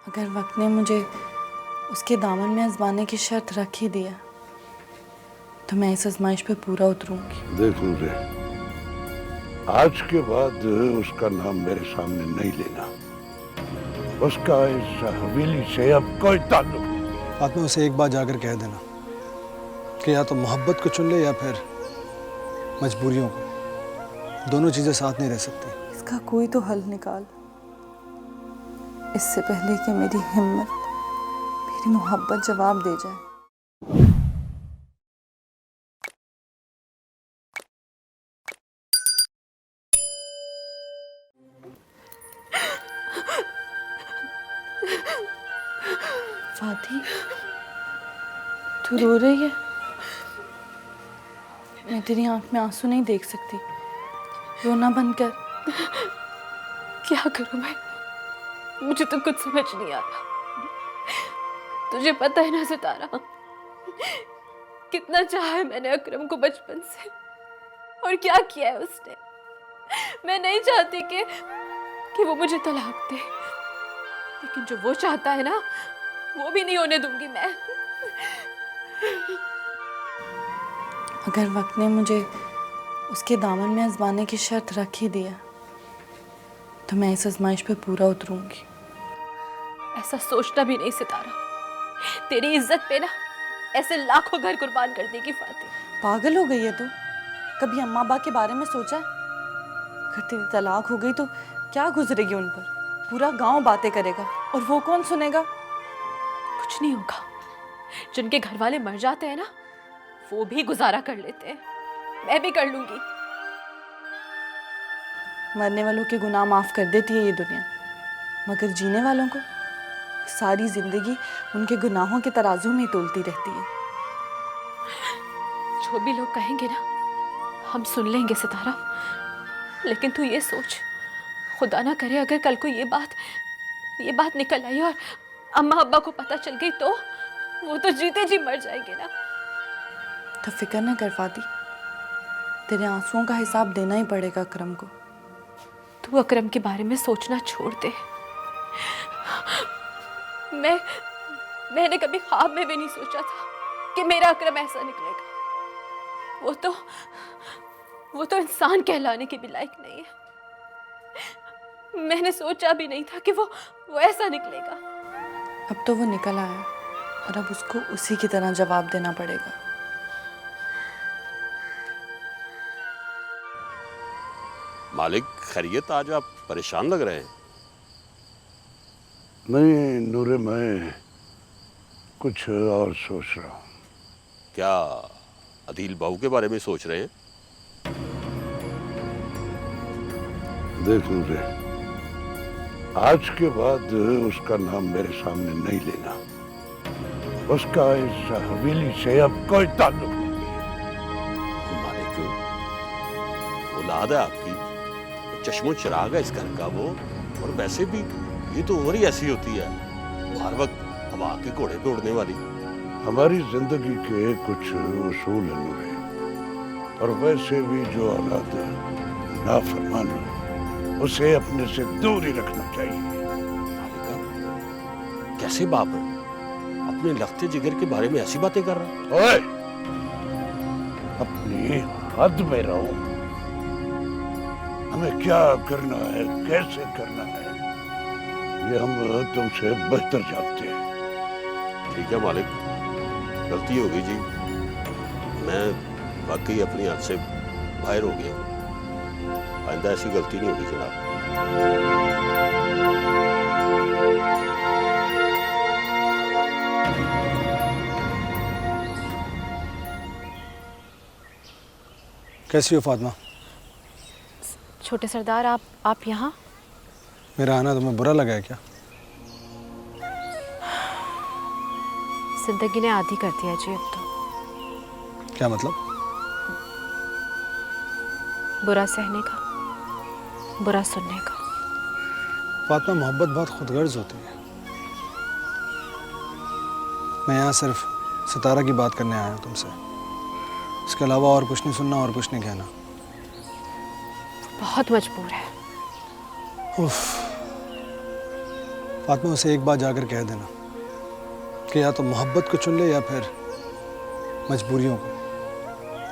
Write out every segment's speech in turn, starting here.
अगर वक्त ने मुझे उसके दामन में आजमाने की शर्त रख ही दिया तो मैं इस आजमाइश पे पूरा उतरूंगी। देख मुझे, आज के बाद उसका नाम मेरे सामने नहीं लेना। उसका इस हवेली से अब कोई ताल्लुक नहीं। फातिमा, उसे एक बार जाकर कह देना कि या तो मोहब्बत को चुन ले या फिर मजबूरियों को। दोनों चीजें साथ नहीं रह सकती। इसका कोई तो हल निकाल, इससे पहले कि मेरी हिम्मत, मेरी मोहब्बत जवाब दे जाए। फाती, तू रो रही है? मैं तेरी आंख में आंसू नहीं देख सकती। रोना बंद कर। क्या करूं मैं? मुझे तो कुछ समझ नहीं आ रहा। तुझे पता है ना सितारा, कितना चाहा है मैंने अकरम को बचपन से, और क्या किया है उसने। मैं नहीं चाहती कि वो मुझे तलाक दे, लेकिन जो वो चाहता है ना, वो भी नहीं होने दूंगी मैं। अगर वक्त ने मुझे उसके दामन में आजमाने की शर्त रख ही दिया तो मैं इस आजमाइश पे पूरा उतरूंगी। ऐसा सोचना भी नहीं सितारा, तेरी इज्जत पे ना ऐसे लाखों घर कुर्बान कर देगी फातिमा। पागल हो गई है तू? कभी अम्मा अब्बा के बारे में सोचा? अगर तेरी तलाक हो गई तो क्या गुजरेगी उन पर? पूरा गांव बातें करेगा और वो कौन सुनेगा? कुछ नहीं होगा। जिनके घर वाले मर जाते हैं ना, वो भी गुजारा कर लेते हैं। मैं भी कर लूंगी। मरने वालों के गुनाह माफ कर देती है ये दुनिया, मगर जीने वालों को सारी जिंदगी उनके गुनाहों के तराजू में तोलती रहती है। जो भी लोग कहेंगे ना, हम सुन लेंगे सितारा। लेकिन तू ये सोच, खुदा ना करे अगर कल को ये बात निकल आई और अम्मा अब्बा को पता चल गई तो वो तो जीते जी मर जाएंगे ना। तो फिक्र न कर फाती, तेरे आंसुओं का हिसाब देना ही पड़ेगा अकरम को। तू अकरम के बारे में सोचना छोड़ दे। मैंने कभी ख्वाब में भी नहीं सोचा था कि मेरा अकरम ऐसा निकलेगा। वो तो इंसान कहलाने के भी लायक नहीं है। मैंने सोचा भी नहीं था कि वो ऐसा निकलेगा। अब तो वो निकल आया और अब उसको उसी की तरह जवाब देना पड़ेगा। मालिक, खैरियत? आज आप परेशान लग रहे हैं। नहीं नूरे, मैं कुछ और सोच रहा हूँ। क्या अदील बहू के बारे में सोच रहे हैं? देख मुझे, आज के बाद उसका नाम मेरे सामने नहीं लेना। उसका इस हवेली से अब कोई ताल्लुक नहीं। मालिक, औलाद है आपकी, चश्मो चिराग है इस घर का वो। और वैसे भी ये तो उम्र ही ऐसी होती है, वो हर वक्त हवा के घोड़े पे उड़ने वाली। हमारी जिंदगी के कुछ उसूल हैं, और वैसे भी जो औलाद नाफरमान हो उसे अपने से दूर ही रखना चाहिए। मालिका, कैसे बाप अपने लखते जिगर के बारे में ऐसी बातें कर रहा है? ओए, अपनी हद में रहो। हमें क्या करना है, कैसे करना है, ये हम तुमसे बेहतर जानते हैं। ठीक है मालिक, गलती हो गई जी। मैं वाकई अपनी हद से बाहर हो गया। आइंदा ऐसी गलती नहीं होगी जनाब। कैसी हो फातिमा? छोटे सरदार, आप यहाँ? मेरा आना तुम्हें बुरा लगा है क्या? जिंदगी ने आदी कर दिया जी अब तो। क्या मतलब? बुरा सहने का, बुरा सुनने का। फातिमा, मोहब्बत बहुत खुदगर्ज होती है। मैं यहाँ सिर्फ सितारा की बात करने आया हूँ तुमसे। इसके अलावा और कुछ नहीं सुनना और कुछ नहीं कहना। बहुत मजबूर है। उफ, फातिमा उसे एक बार जाकर कह देना कि या तो मोहब्बत को चुन ले या फिर मजबूरियों को।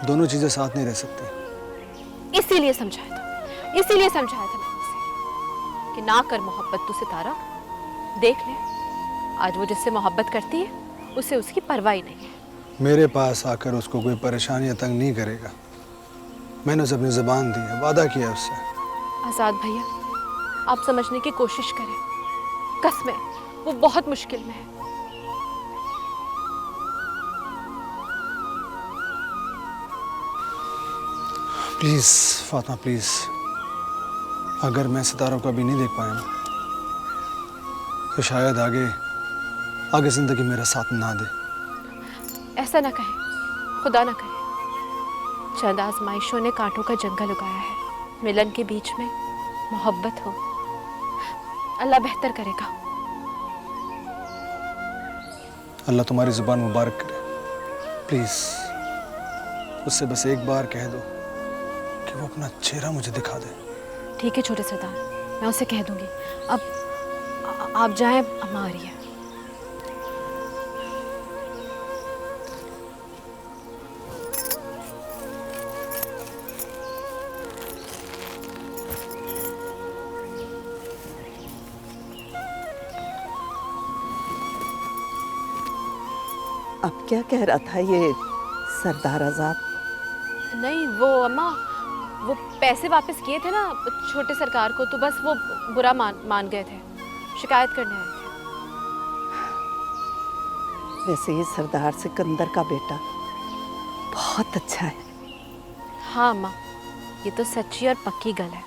दोनों चीज़ें साथ नहीं रह सकती। इसीलिए समझाया था मैंने उसे कि ना कर मोहब्बत तू सितारा। देख ले, आज वो जिससे मोहब्बत करती है उसे उसकी परवाह ही नहीं है। मेरे पास आकर उसको कोई परेशानी या तंग नहीं करेगा। मैंने उसे अपनी ज़बान दी है, वादा किया उससे। आज़ाद भैया, आप समझने की कोशिश करें, कसमें वो बहुत मुश्किल में है। प्लीज़ फातिमा प्लीज़, अगर मैं सितारों को अभी नहीं देख पाया ना तो शायद आगे ज़िंदगी मेरा साथ ना दे। ऐसा ना कहे, खुदा ना करे। चंद आजमाइशों ने कांटों का जंगल उगाया है। मिलन के बीच में मोहब्बत हो, अल्लाह बेहतर करेगा। अल्लाह तुम्हारी ज़ुबान मुबारक करे। प्लीज़ उससे बस एक बार कह दो कि वो अपना चेहरा मुझे दिखा दे। ठीक है छोटे सरदार, मैं उसे कह दूंगी। अब आप जाएं, अम्मा आ रही है। अब क्या कह रहा था ये सरदार आजाद? नहीं वो अम्मा, वो पैसे वापस किए थे ना छोटे सरकार को, तो बस वो बुरा मान गए थे, शिकायत करने आए थे। वैसे ये सरदार सिकंदर का बेटा बहुत अच्छा है। हाँ अम्मा, ये तो सच्ची और पक्की गल है।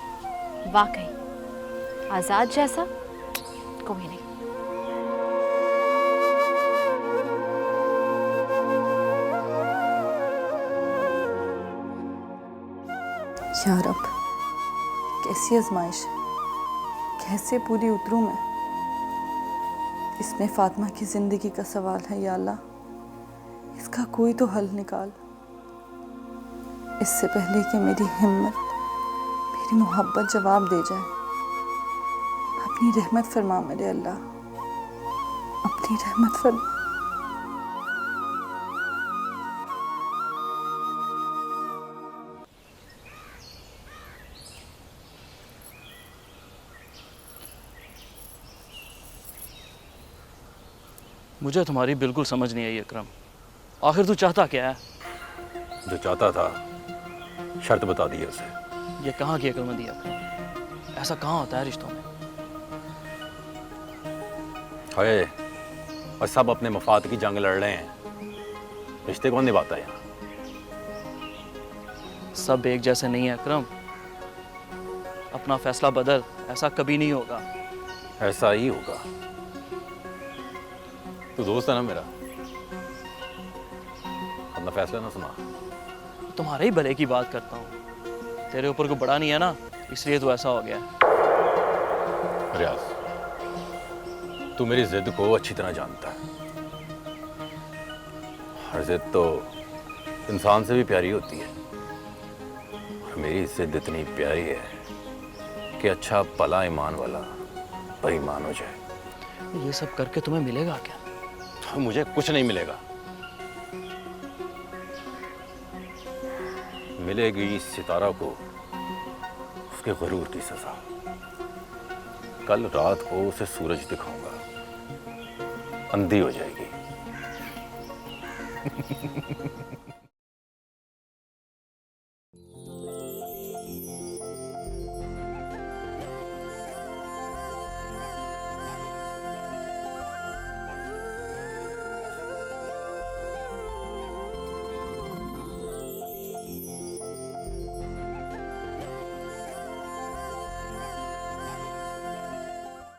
वाकई आज़ाद जैसा कोई नहीं। यार अब कैसी आजमाइश है, कैसे पूरी उतरूं मैं? इसमें फातिमा की जिंदगी का सवाल है। या अल्लाह, इसका कोई तो हल निकाल। इससे पहले कि मेरी हिम्मत, मेरी मोहब्बत जवाब दे जाए, अपनी रहमत फरमा मेरे अल्लाह, अपनी रहमत फरमा। मुझे तुम्हारी बिल्कुल समझ नहीं आई अकरम। आखिर तू चाहता क्या है? जो चाहता था शर्त बता दी है उसे। ये कहाँ की अक्लमंदी है अकरम? ऐसा कहाँ होता है रिश्तों में? है और सब अपने मफाद की जंग लड़ रहे हैं। रिश्ते कौन निभाता है यहाँ? सब एक जैसे नहीं है अकरम। अपना फैसला बदल, ऐसा कभी नहीं होगा। ऐसा ही होगा। तू दोस्त है ना मेरा, अपना फैसला ना सुना। तुम्हारे ही भले की बात करता हूँ। तेरे ऊपर कोई बड़ा नहीं है ना, इसलिए तो ऐसा हो गया। रियाज, तू मेरी जिद को अच्छी तरह जानता है। हर जिद तो इंसान से भी प्यारी होती है, और मेरी जिद इतनी प्यारी है कि अच्छा भला ईमान वाला बेईमान हो जाए। ये सब करके तुम्हें मिलेगा क्या? तो मुझे कुछ नहीं मिलेगा। मिलेगी इस सितारा को उसके गुरूर की सजा। कल रात को उसे सूरज दिखाऊंगा, अंधी हो जाएगी।